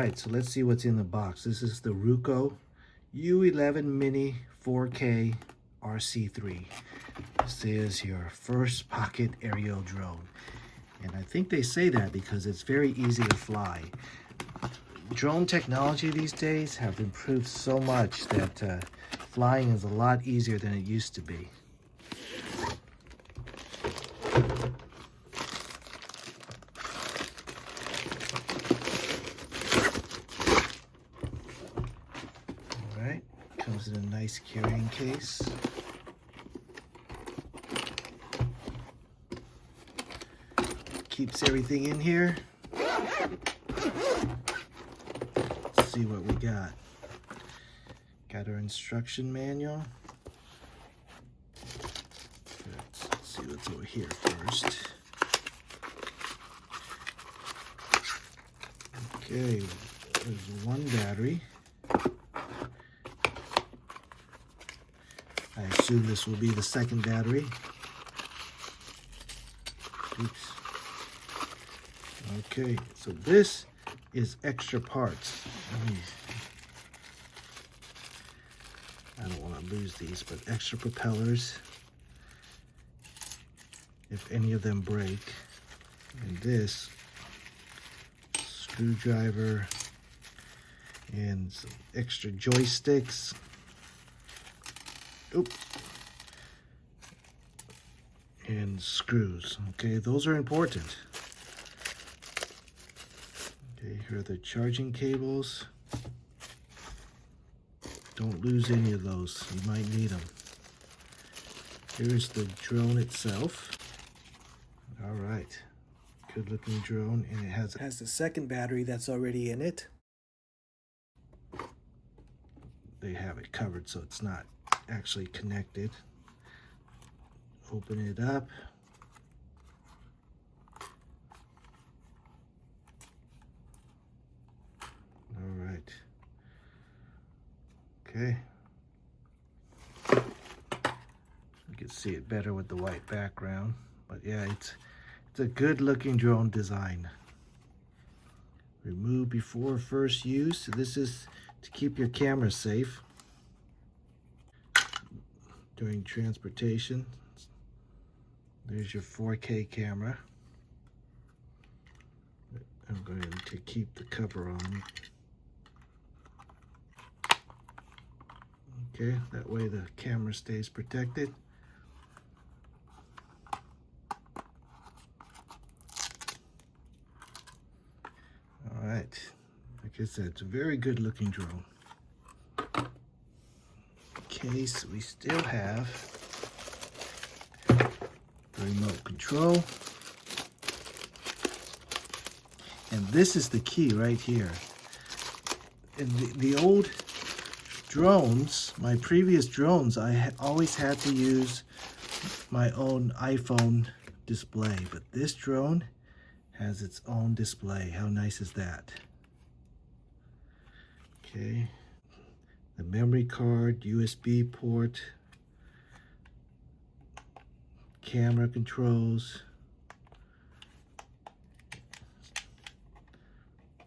right, so let's see what's in the box. This is the Ruko U11Mini 4K RC3. This is your first pocket aerial drone. And I think they say that because it's very easy to fly. Drone technology these days have improved so much that flying is a lot easier than it used to be. Alright, comes in a nice carrying case. Keeps everything in here. Let's see what we got. Got our instruction manual. Let's see what's over here first. Okay, there's one battery. I assume this will be the second battery. Oops. Okay, so this is extra parts. I don't want to lose these, but extra propellers if any of them break. And this screwdriver and some extra joysticks. Oops. And screws. Okay, those are important. Okay, here are the charging cables. Don't lose any of those. You might need them. Here's the drone itself. All right, good looking drone, and it has the second battery that's already in it. They have it covered so it's not actually connected. Open it up. All right. Okay. You can see it better with the white background, but yeah, it's a good looking drone design. Remove before first use. This is to keep your camera safe during transportation. There's your 4K camera. I'm going to keep the cover on. Okay, that way the camera stays protected. All right, like I said, it's a very good looking drone. Case, we still have the remote control. And this is the key right here. In the old drones, my previous drones, I always had to use my own iPhone display, but this drone has its own display. How nice is that? Okay, the memory card, USB port, camera controls.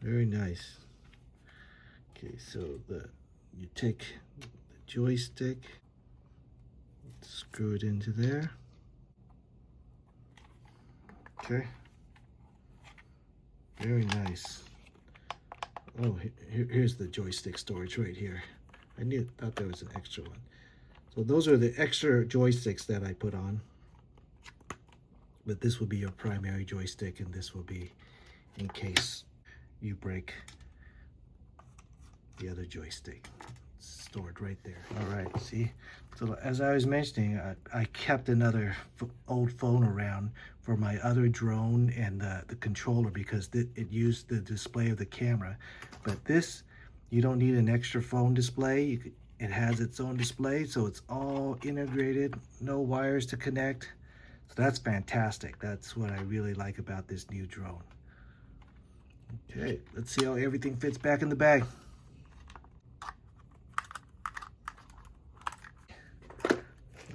Very nice. Okay, so you take the joystick, screw it into there. Okay. Very nice. Oh, here's the joystick storage right here. Thought there was an extra one. So those are the extra joysticks that I put on. But this will be your primary joystick, and this will be in case you break the other joystick. It's stored right there. All right, see? So as I was mentioning, I kept another old phone around for my other drone and the controller because it used the display of the camera. But this, you don't need an extra phone display. It has its own display, so it's all integrated, no wires to connect. So that's fantastic. That's what I really like about this new drone. Okay, let's see how everything fits back in the bag.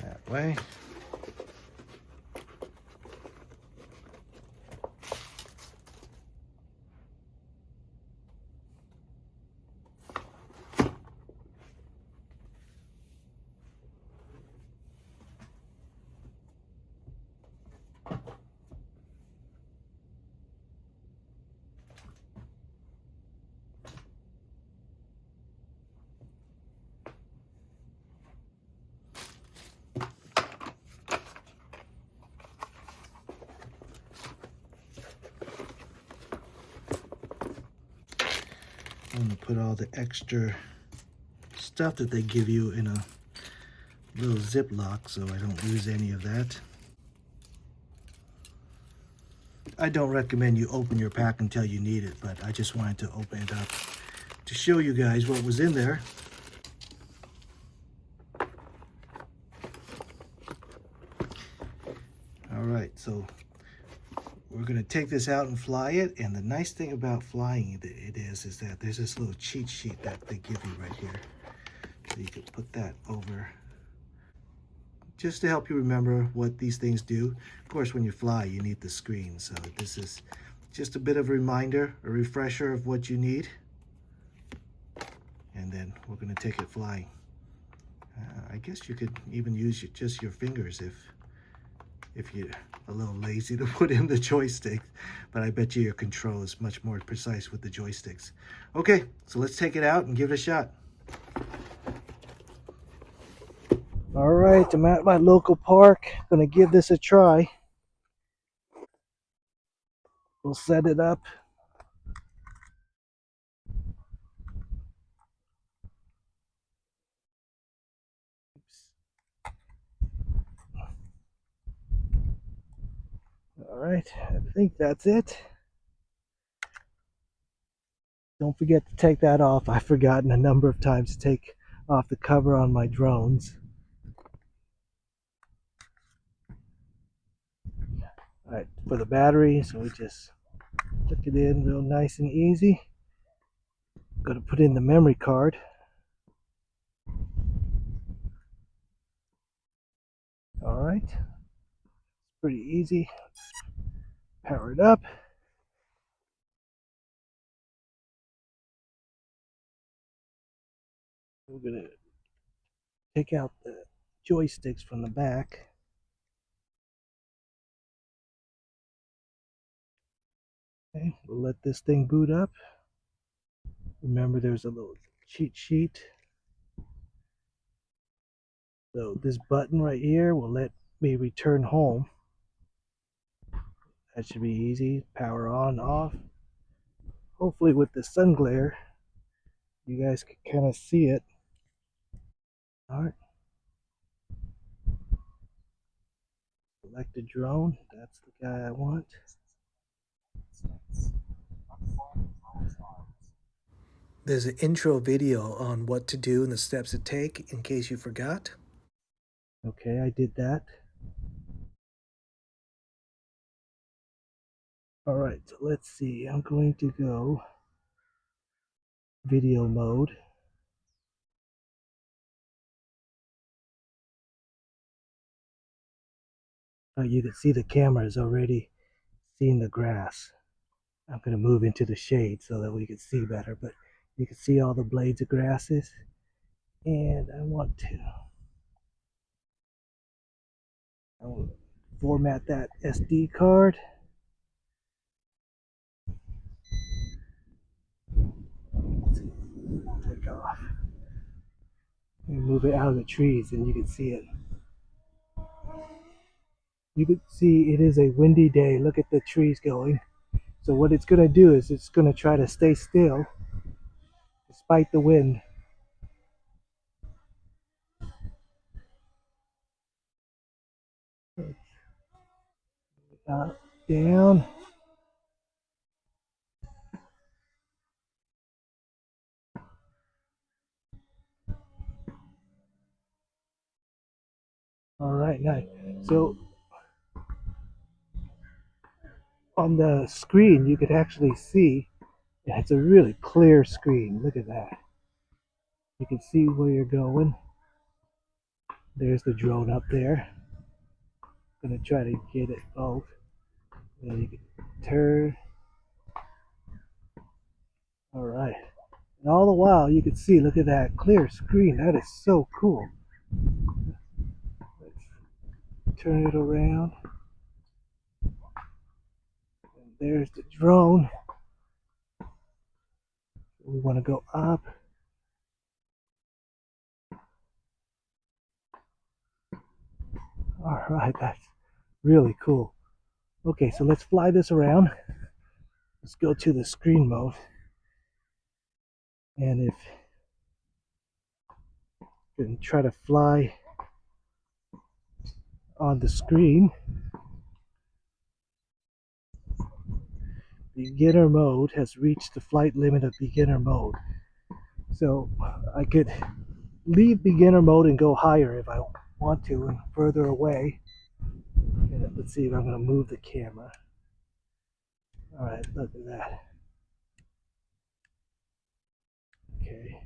That way. I'm going to put all the extra stuff that they give you in a little Ziploc so I don't lose any of that. I don't recommend you open your pack until you need it, but I just wanted to open it up to show you guys what was in there. All right, so we're going to take this out and fly it, and the nice thing about flying it is that there's this little cheat sheet that they give you right here. So you can put that over just to help you remember what these things do. Of course, when you fly, you need the screen, so this is just a bit of a reminder, a refresher of what you need. And then we're going to take it flying. I guess you could even use just your fingers if you're a little lazy to put in the joystick, but I bet you your control is much more precise with the joysticks. Okay, so let's take it out and give it a shot. All right, I'm at my local park. Gonna give this a try. We'll set it up. All right, I think that's it. Don't forget to take that off. I've forgotten a number of times to take off the cover on my drones. All right, for the battery, so we just tuck it in real nice and easy. Got to put in the memory card. All right, pretty easy. Power it up. We're gonna take out the joysticks from the back. Okay, we'll let this thing boot up. Remember, there's a little cheat sheet. So this button right here will let me return home. That should be easy. Power on, off. Hopefully with the sun glare, you guys can kind of see it. All right. Select a drone. That's the guy I want. There's an intro video on what to do and the steps to take in case you forgot. Okay, I did that. All right, so let's see. I'm going to go video mode. You can see the camera is already seeing the grass. I'm going to move into the shade so that we can see better, but you can see all the blades of grasses. And I want to format that SD card. Take off. And move it out of the trees and you can see it. You can see it is a windy day. Look at the trees going. So what it's going to do is it's going to try to stay still despite the wind. Down. All right, nice. So on the screen, you could actually see, yeah, it's a really clear screen. Look at that. You can see where you're going. There's the drone up there. I'm gonna try to get it both. Then you can turn. All right. And all the while, you can see, look at that clear screen. That is so cool. Let's turn it around. And there's the drone. We want to go up. All right, that's really cool. Okay, so let's fly this around. Let's go to the screen mode. And if you can try to fly on the screen, beginner mode has reached the flight limit of beginner mode. So I could leave beginner mode and go higher if I want to and further away. And let's see if I'm going to move the camera. All right, look at that. Okay.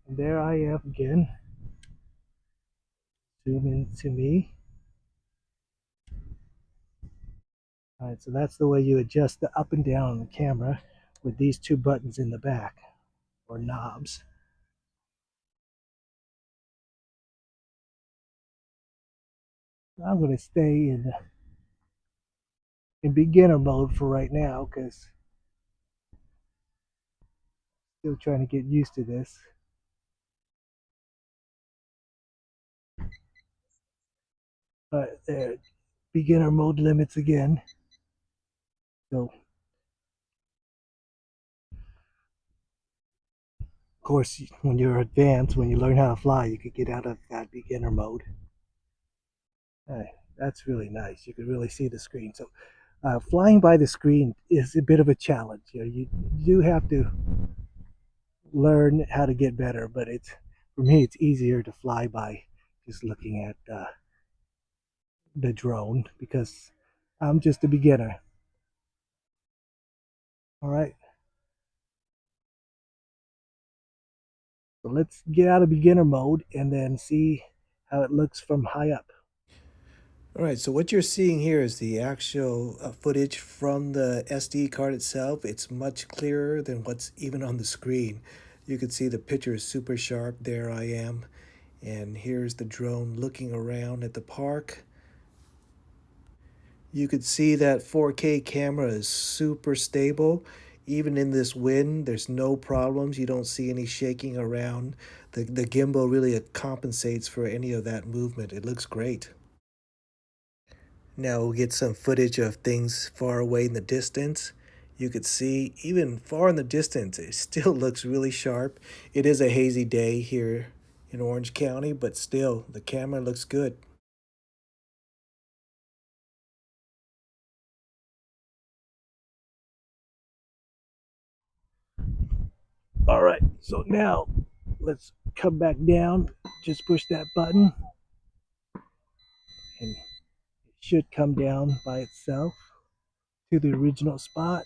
And there I am again. Zoom into me. All right, so that's the way you adjust the up and down on the camera with these two buttons in the back, or knobs. I'm going to stay in beginner mode for right now because still trying to get used to this. There, beginner mode limits again. So, of course, when you're advanced, when you learn how to fly, you could get out of that beginner mode. That's really nice. You can really see the screen. So, flying by the screen is a bit of a challenge. You do have to learn how to get better, but for me, it's easier to fly by just looking at the drone because I'm just a beginner. All right. So let's get out of beginner mode and then see how it looks from high up. All right, so what you're seeing here is the actual footage from the SD card itself. It's much clearer than what's even on the screen. You can see the picture is super sharp. There I am. And here's the drone looking around at the park. You could see that 4K camera is super stable. Even in this wind, there's no problems. You don't see any shaking around. The gimbal really compensates for any of that movement. It looks great. Now we'll get some footage of things far away in the distance. You could see even far in the distance, it still looks really sharp. It is a hazy day here in Orange County, but still, the camera looks good. All right, so now let's come back down. Just push that button and it should come down by itself to the original spot.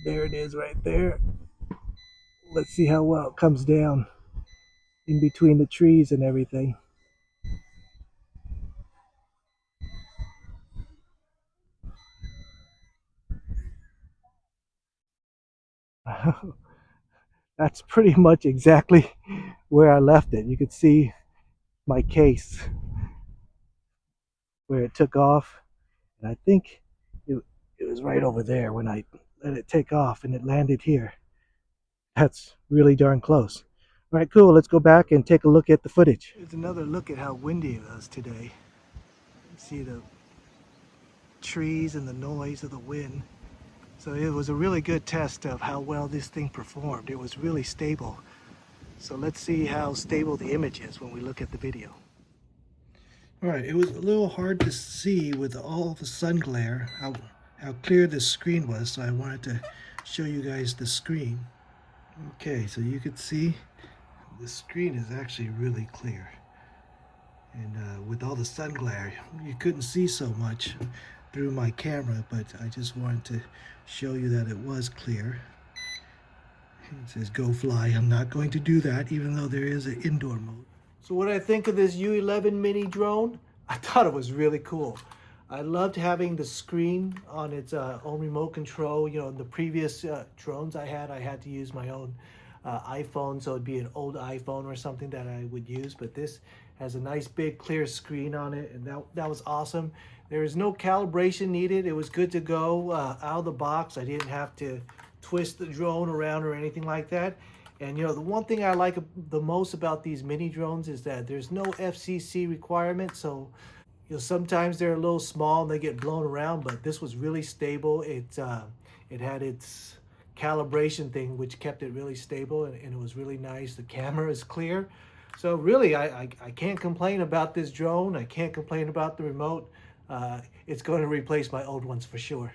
There it is right there. Let's see how well it comes down in between the trees and everything. That's pretty much exactly where I left it. You could see my case where it took off, and I think it, it was right over there when I let it take off and it landed here. That's really darn close. All right, cool. Let's go back and take a look at the footage. Here's another look at how windy it was today. You see the trees and the noise of the wind. So it was a really good test of how well this thing performed. It was really stable. So let's see how stable the image is when we look at the video. All right, it was a little hard to see with all the sun glare how clear this screen was, so I wanted to show you guys the screen. Okay, so you could see the screen is actually really clear. And with all the sun glare, you couldn't see so much through my camera, but I just wanted to show you that it was clear. It says go fly. I'm not going to do that, even though there is an indoor mode. So what I think of this U11Mini drone, I thought it was really cool. I loved having the screen on its own remote control. You know, the previous drones I had to use my own iPhone, so it'd be an old iPhone or something that I would use. But this has a nice big clear screen on it, and that was awesome. There is no calibration needed. It was good to go out of the box. I didn't have to twist the drone around or anything like that. And you know, the one thing I like the most about these mini drones is that there's no FCC requirement. So, you know, sometimes they're a little small and they get blown around, but this was really stable. It had its calibration thing, which kept it really stable, and it was really nice. The camera is clear. So really, I can't complain about this drone. I can't complain about the remote. It's going to replace my old ones for sure.